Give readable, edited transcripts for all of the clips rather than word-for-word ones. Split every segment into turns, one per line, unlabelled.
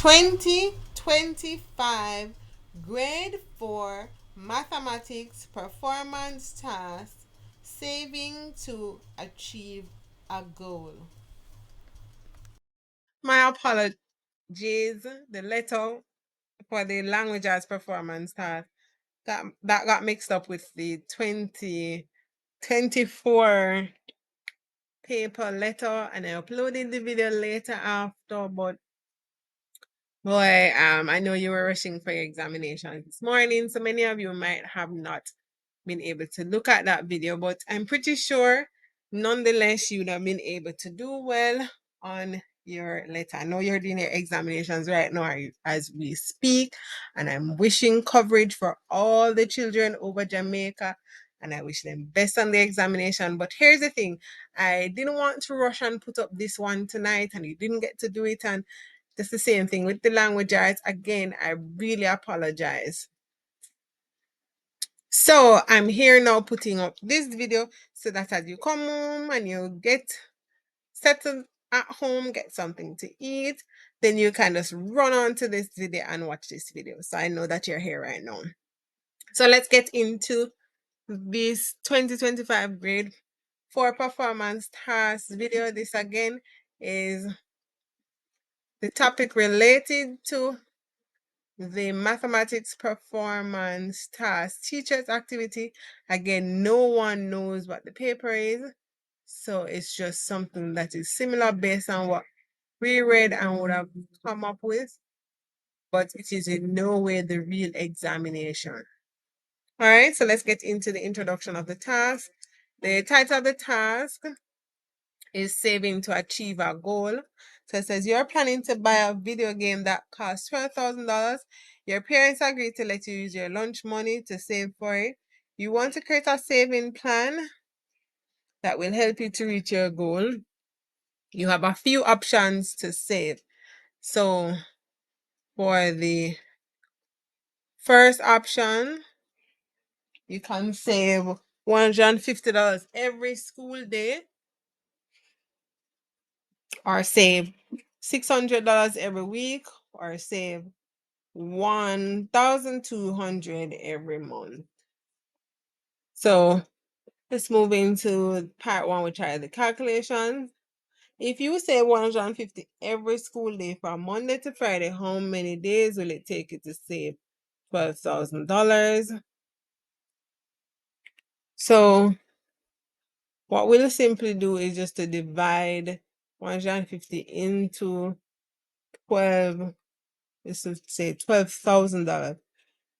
2025 Grade 4 Mathematics Performance Task, Saving to Achieve a Goal. My apologies, the letter for the language arts performance task that got mixed up with the 2024 paper letter, and I uploaded the video later after, but boy, I know you were rushing for your examination this morning, so many of you might have not been able to look at that video, but I'm pretty sure nonetheless you would have been able to do well on your letter. I know you're doing your examinations right now as we speak, and I'm wishing coverage for all the children over Jamaica, and I wish them best on the examination. But here's the thing, I didn't want to rush and put up this one tonight, and you didn't get to do it, and just the same thing with the language arts. Again, I really apologize. So I'm here now putting up this video so that as you come home and you get settled at home, get something to eat, then you can just run on to this video and watch this video. So I know that you're here right now. So let's get into this 2025 grade 4 performance task video. This again is the topic related to the mathematics performance task teacher's activity. Again, no one knows what the paper is, so it's just something that is similar based on what we read and would have come up with, but it is in no way the real examination. All right, so let's get into the introduction of the task. The title of the task is Saving to Achieve a Goal. So it says you're planning to buy a video game that costs $12,000. Your parents agree to let you use your lunch money to save for it. You want to create a saving plan that will help you to reach your goal. You have a few options to save. So for the first option, you can save $150 every school day, or save $600 every week, or save 1,200 every month. So let's move into part one, which are the calculations. If you say 150 every school day from Monday to Friday, how many days will it take you to save $12,000? So what we'll simply do is just to divide 150 into 12, this would say $12,000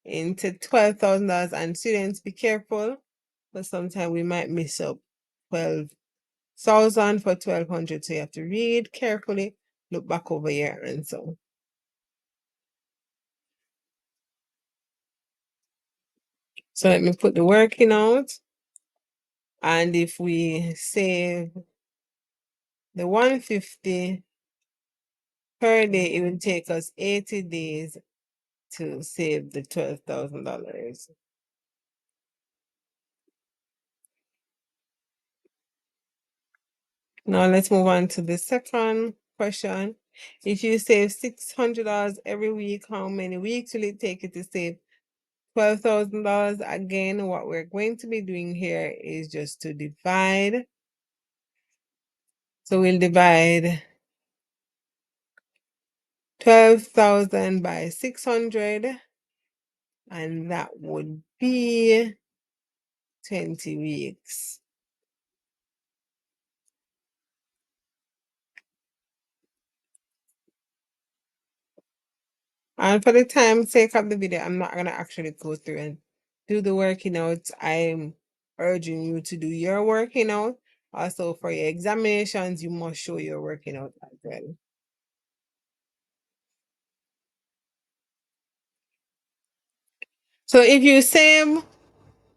into $12,000, and students, be careful, but sometimes we might miss up 12,000 for 1,200, so you have to read carefully, look back over here, and so. So let me put the working out, and if we save the 150 per day, it will take us 80 days to save the $12,000. Now let's move on to the second question. If you save $600 every week, how many weeks will it take you to save $12,000? Again, what we're going to be doing here is just to divide. So we'll divide 12,000 by 600, and that would be 20 weeks. And for the time sake of the video, I'm not going to actually go through and do the working out. I'm urging you to do your working out. Also, for your examinations, you must show your working out as well. So if you save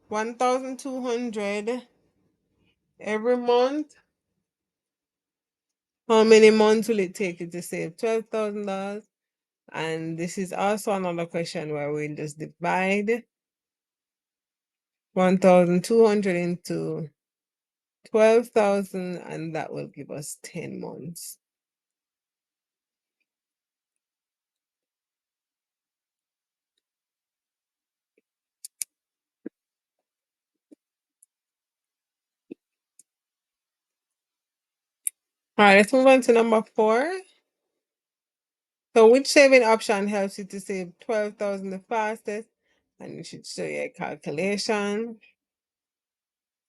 1,200 every month, how many months will it take you to save $12,000? And this is also another question where we'll just divide 1,200 into 12,000, and that will give us 10 months. All right, let's move on to number 4. So which saving option helps you to save 12,000 the fastest? And you should show you a calculation.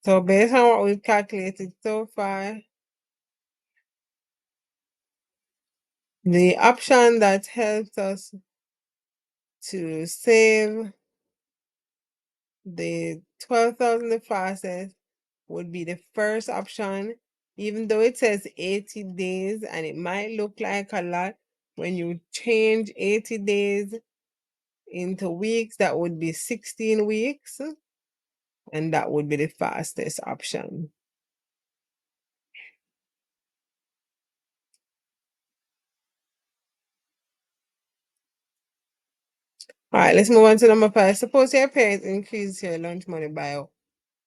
So based on what we've calculated so far, the option that helps us to save the 12,000 the fastest would be the first option, even though it says 80 days and it might look like a lot. When you change 80 days into weeks, that would be 16 weeks, and that would be the fastest option. All right, let's move on to number 5. Suppose your parents increase your lunch money by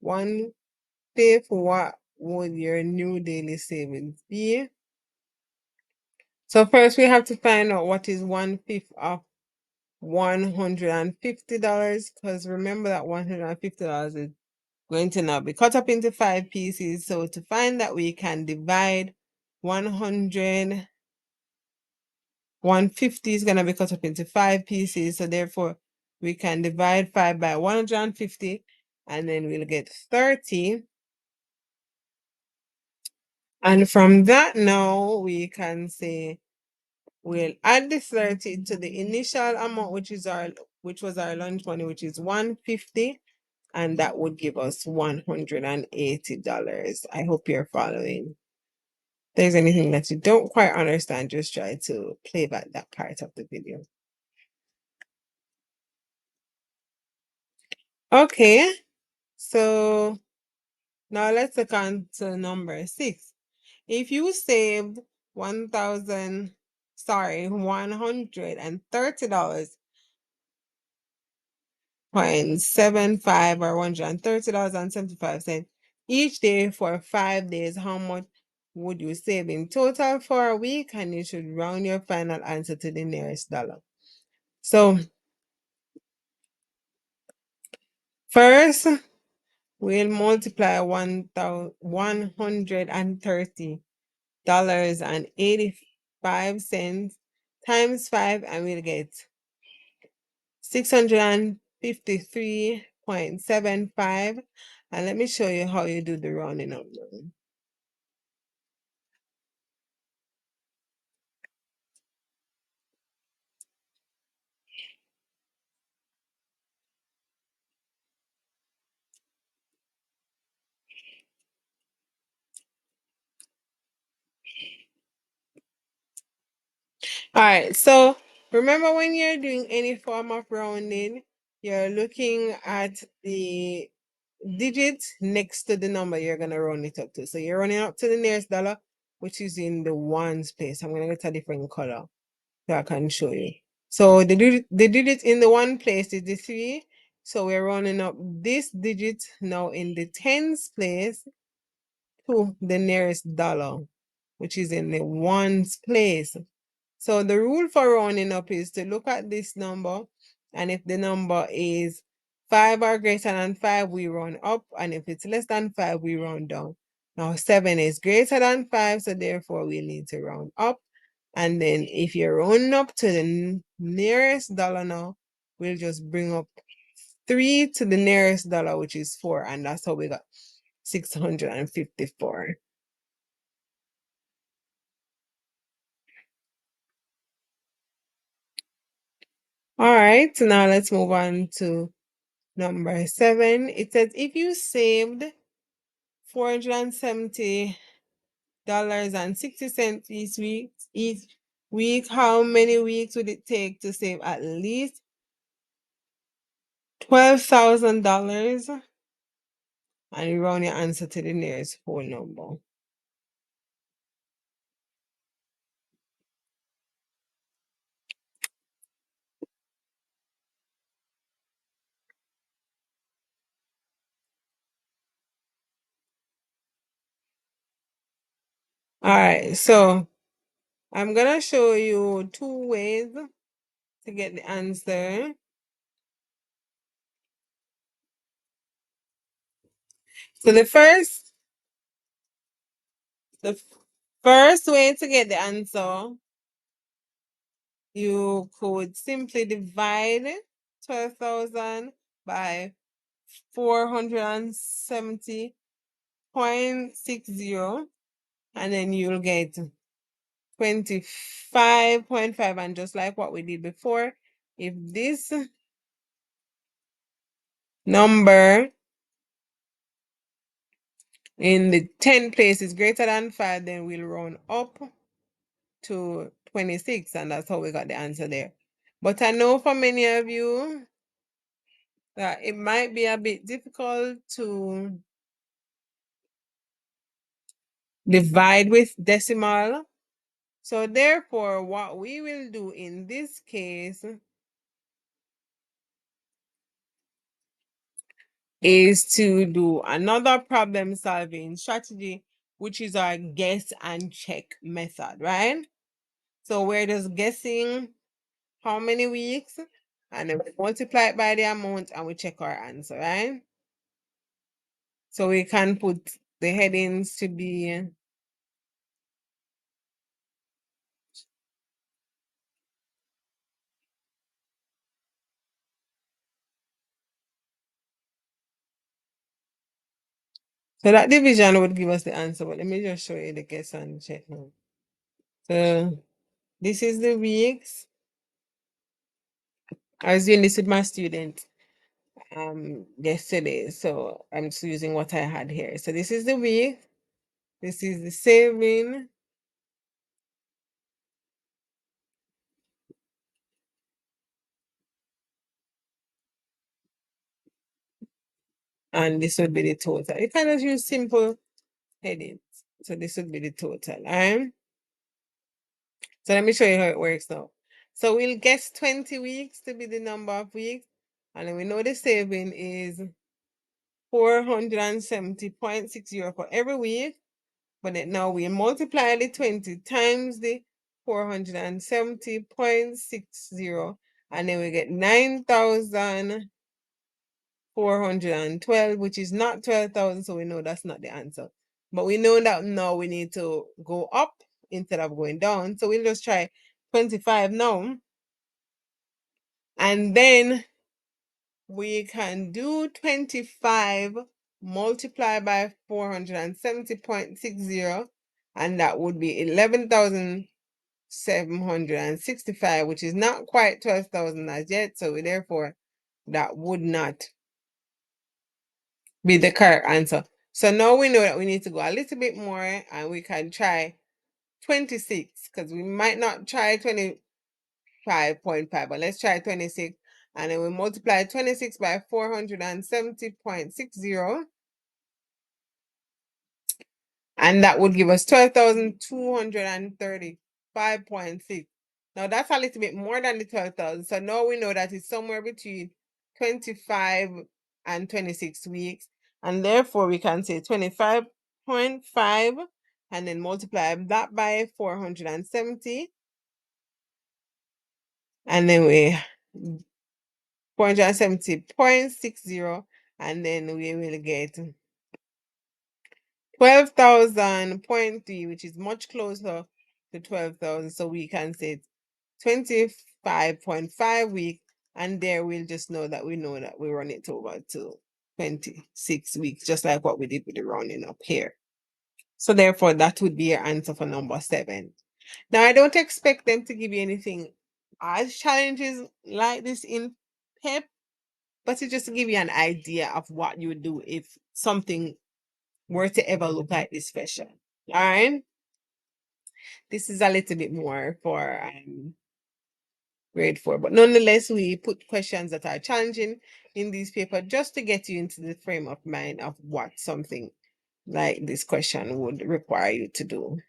1/5. What would your new daily savings be? So first we have to find out what is 1/5 of $150, because remember that $150 is going to now be cut up into 5 pieces. So to find that, we can divide 100, 150 is going to be cut up into 5 pieces. So therefore, we can divide 5 by 150, and then we'll get 30. And from that now, we can say we'll add the 30 to the initial amount, which was our lunch money, which is 150, and that would give us $180. I hope you're following. If there's anything that you don't quite understand, just try to play back that part of the video. Okay, so now let's look on to number 6. If you saved $130 0.75 or $130.75 each day for 5 days, how much would you save in total for a week? And you should round your final answer to the nearest dollar. So first, we'll multiply $130.85 times 5, and we'll get 653.75. And let me show you how you do the rounding up now. All right, so remember, when you're doing any form of rounding, you're looking at the digit next to the number you're going to round it up to. So you're running up to the nearest dollar, which is in the ones place. I'm going to get a different color so I can show you. So the digit in the one place is the 3. So we're rounding up this digit now in the tens place to the nearest dollar, which is in the ones place. So the rule for rounding up is to look at this number, and if the number is 5 or greater than 5, we round up, and if it's less than 5, we round down. Now 7 is greater than 5, so therefore we need to round up. And then if you're rounding up to the nearest dollar now, we'll just bring up 3 to the nearest dollar, which is 4, and that's how we got 654. All right, so now let's move on to number 7. It says if you saved $470.60 each week, how many weeks would it take to save at least $12,000? And you round your answer to the nearest whole number. All right, so I'm gonna show you 2 ways to get the answer. So the First way to get the answer, you could simply divide 12,000 by 470.60, and then you'll get 25.5. And just like what we did before, if this number in the 10 place is greater than 5, then we'll round up to 26, and that's how we got the answer there. But I know for many of you that it might be a bit difficult to divide with decimal. So therefore, what we will do in this case is to do another problem solving strategy, which is our guess and check method, right? So we're just guessing how many weeks, and then we multiply it by the amount and we check our answer, right? So we can put the headings to be so that division would give us the answer, but let me just show you the guess and check now. So this is the weeks. I was doing this with my student yesterday, so I'm just using what I had here. So this is the week, this is the saving, and this would be the total. You can just use simple headings. So this would be the total. So let me show you how it works now. So we'll guess 20 weeks to be the number of weeks, and then we know the saving is 470.60 for every week. But then now we multiply the 20 times the 470.60, and then we get 9,412, which is not 12,000, so we know that's not the answer. But we know that now we need to go up instead of going down. So we'll just try 25 now. And then we can do 25 multiplied by 470.60, and that would be 11,765, which is not quite 12,000 as yet. So therefore, that would not be the correct answer. So now we know that we need to go a little bit more, and we can try 26, because we might not try 25.5, but let's try 26. And then we multiply 26 by 470.60, and that would give us 12,235.6. Now that's a little bit more than the 12,000. So now we know that it's somewhere between 25 and 26 weeks. And therefore we can say 25.5 and then multiply that by 470. And then we 470.60, and then we will get 12,000.3, which is much closer to 12,000. So we can say 25.5 weeks, and there we'll just know that we run it over to 26 weeks, just like what we did with the rounding up here. So therefore, that would be your answer for number 7. Now, I don't expect them to give you anything as challenges like this in PEP, but it's just to give you an idea of what you would do if something were to ever look like this special. All right. This is a little bit more for grade 4, but nonetheless, we put questions that are challenging in these papers just to get you into the frame of mind of what something like this question would require you to do.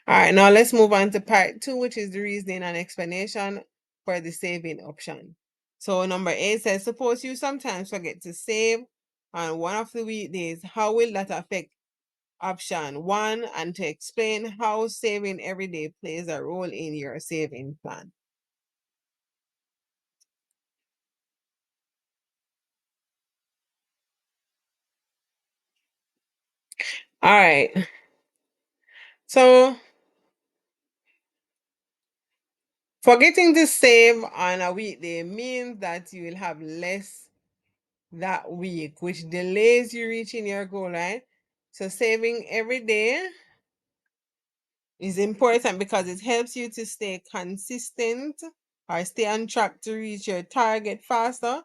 All right, now let's move on to part 2, which is the reasoning and explanation for the saving option. So number 8 says, suppose you sometimes forget to save on one of the weekdays. How will that affect option 1, and to explain how saving every day plays a role in your saving plan? All right. So forgetting to save on a weekday means that you will have less that week, which delays you reaching your goal, right? So saving every day is important because it helps you to stay consistent or stay on track to reach your target faster.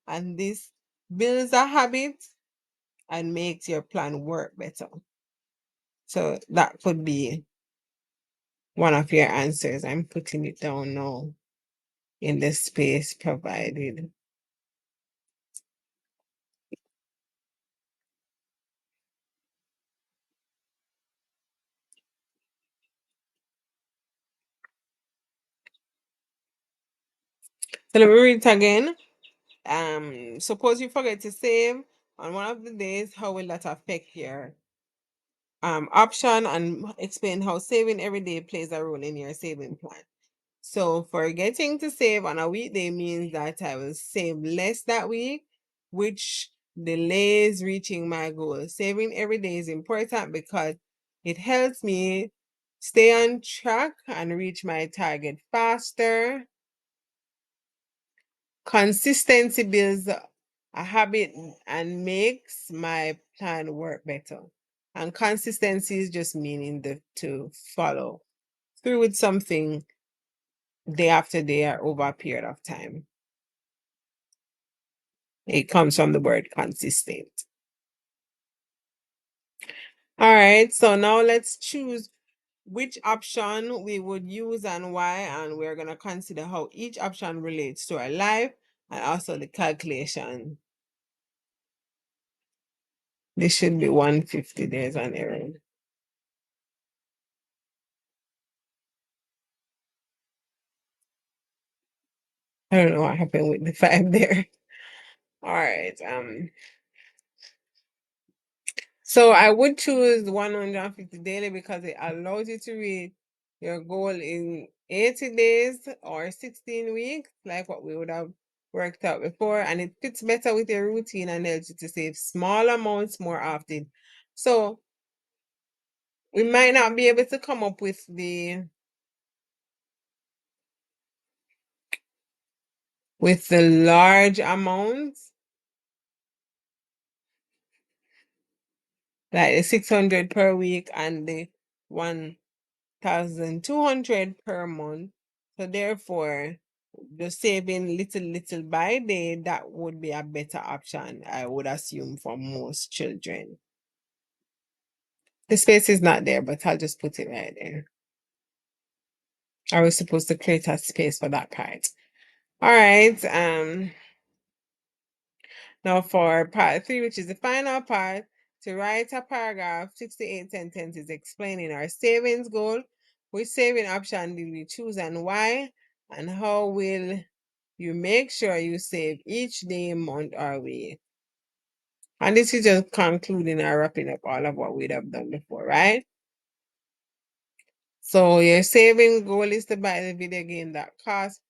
And this builds a habit and makes your plan work better. So that could be one of your answers. I'm putting it down now in the space provided. So let me read it again. Suppose you forget to save on one of the days, how will that affect your option, and explain how saving every day plays a role in your saving plan. So forgetting to save on a weekday means that I will save less that week, which delays reaching my goal. Saving every day is important because it helps me stay on track and reach my target faster. Consistency builds a habit and makes my plan work better. And consistency is just meaning to follow through with something day after day or over a period of time. It comes from the word consistent. All right, so now let's choose which option we would use and why, and we're going to consider how each option relates to our life and also the calculation. This should be 150 days on error. I don't know what happened with the 5 there. All right. So I would choose 150 daily because it allows you to reach your goal in 80 days or 16 weeks, like what we would have worked out before, and it fits better with your routine and helps you to save small amounts more often. So we might not be able to come up with the large amounts, like the 600 per week and the 1,200 per month. So therefore, just saving little by day, that would be a better option, I would assume, for most children. The space is not there, but I'll just put it right there. I was supposed to create a space for that part. All right. Now for part 3, which is the final part, to write a paragraph, 68 sentences explaining our savings goal, which saving option did we choose and why, and how will you make sure you save each day, month, or week. And this is just concluding or wrapping up all of what we'd have done before, right? So your saving goal is to buy the video game that costs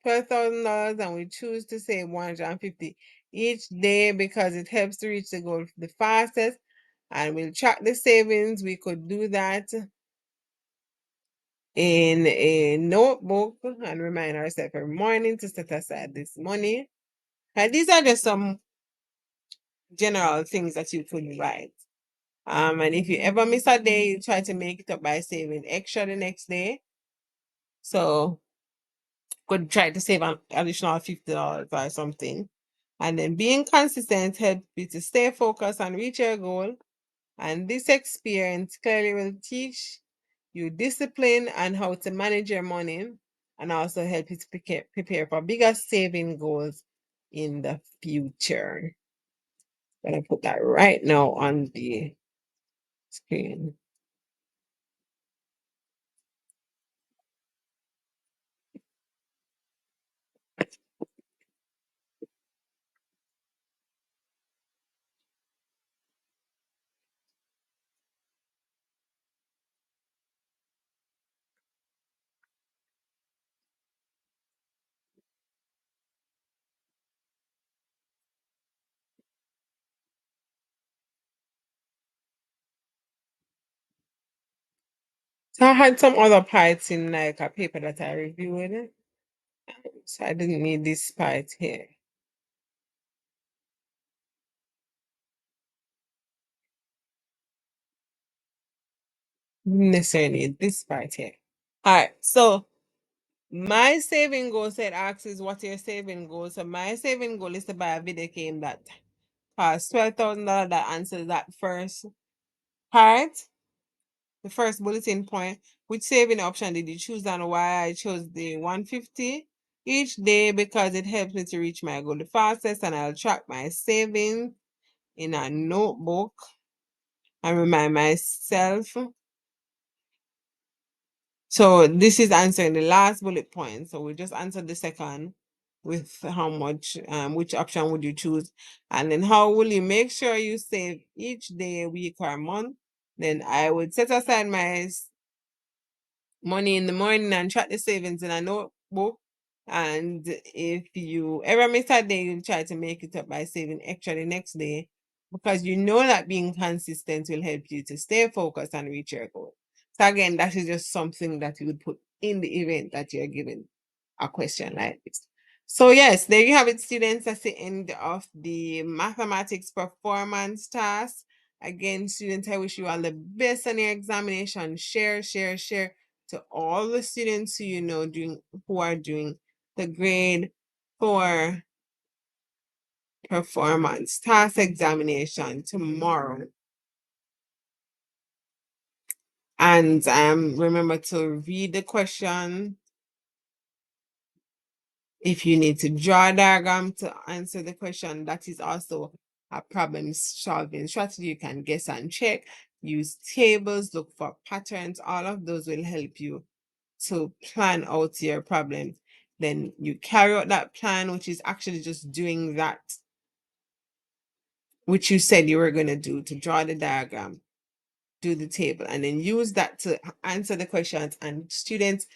$12,000, and we choose to save 150 each day because it helps to reach the goal the fastest. And we'll track the savings. We could do that in a notebook and remind ourselves every morning to set aside this money. And these are just some general things that you could write. And if you ever miss a day, you try to make it up by saving extra the next day. So could try to save an additional $50 or something. And then being consistent helps you to stay focused and reach your goal. And this experience clearly will teach you discipline and how to manage your money, and also help you to prepare for bigger saving goals in the future. I'm gonna put that right now on the screen. So I had some other parts in like a paper that I reviewed. So I didn't need this part here. Didn't necessarily need this part here. All right. So my saving goal said asks is what your saving goal. So my saving goal is to buy a video game that costs $12,000. That answers that first part. The first bulletin point. Which saving option did you choose and why? I chose the 150 each day because it helps me to reach my goal the fastest, and I'll track my savings in a notebook and remind myself. So this is answering the last bullet point. So we just answered the second with how much, which option would you choose? And then how will you make sure you save each day, week, or month? Then I would set aside my money in the morning and track the savings in a notebook. And if you ever miss a day, you try to make it up by saving extra the next day, because you know that being consistent will help you to stay focused and reach your goal. So again, that is just something that you would put in the event that you're given a question like this. So yes, there you have it, students. That's the end of the mathematics performance task. Again, students, I wish you all the best on your examination. Share, share, share to all the students who you know who are doing the grade 4 performance task examination tomorrow. And remember to read the question. If you need to draw a diagram to answer the question, that is also a problem solving strategy. You can guess and check, use tables, look for patterns. All of those will help you to plan out your problems. Then you carry out that plan, which is actually just doing that, which you said you were going to do, to draw the diagram, do the table, and then use that to answer the questions. And students,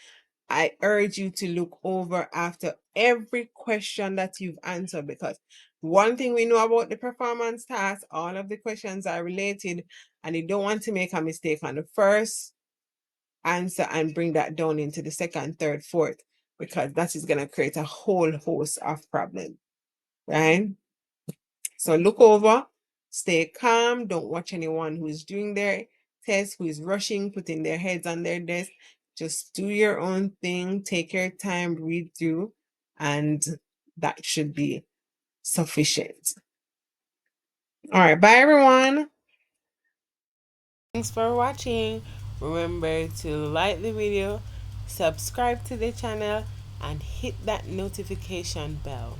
I urge you to look over after every question that you've answered, because one thing we know about the performance task, all of the questions are related, and you don't want to make a mistake on the first answer and bring that down into the second, third, fourth, because that is going to create a whole host of problems, right? So look over, stay calm, don't watch anyone who is doing their test, who is rushing, putting their heads on their desk. Just do your own thing, take your time, read through, and that should be sufficient. All right, bye everyone. Thanks for watching. Remember to like the video, subscribe to the channel, and hit that notification bell.